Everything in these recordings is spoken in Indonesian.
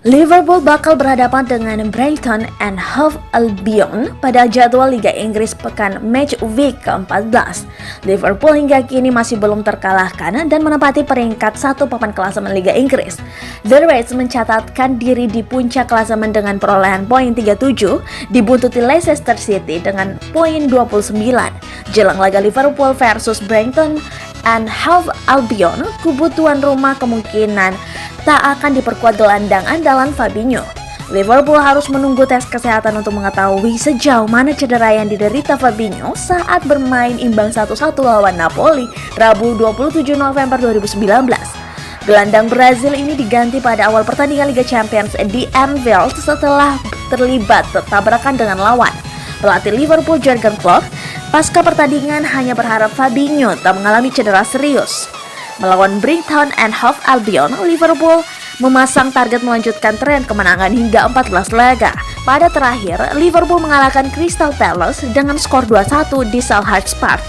Liverpool bakal berhadapan dengan Brighton and Hove Albion pada jadwal Liga Inggris pekan match week ke-14. Liverpool hingga kini masih belum terkalahkan dan menempati peringkat 1 papan klasemen Liga Inggris. The Reds mencatatkan diri di puncak klasemen dengan perolehan poin 37, dibuntuti Leicester City dengan poin 29. Jelang laga Liverpool versus Brighton and Hove Albion, kubu tuan rumah kemungkinan tak akan diperkuat gelandang andalan Fabinho. Liverpool harus menunggu tes kesehatan untuk mengetahui sejauh mana cedera yang diderita Fabinho saat bermain imbang 1-1 lawan Napoli Rabu 27 November 2019. Gelandang Brazil ini diganti pada awal pertandingan Liga Champions di Anfield setelah terlibat tabrakan dengan lawan. Pelatih Liverpool Jurgen Klopp pasca pertandingan hanya berharap Fabinho tak mengalami cedera serius. Melawan Brighton and Hove Albion, Liverpool memasang target melanjutkan tren kemenangan hingga 14 laga. Pada terakhir, Liverpool mengalahkan Crystal Palace dengan skor 2-1 di Selhurst Park.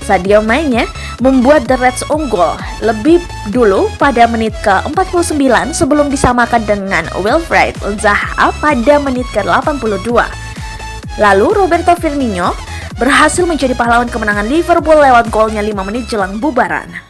Sadio Mane membuat The Reds unggul lebih dulu pada menit ke-49 sebelum disamakan dengan Wilfried Zaha pada menit ke-82. Lalu Roberto Firmino berhasil menjadi pahlawan kemenangan Liverpool lewat golnya 5 menit jelang bubaran.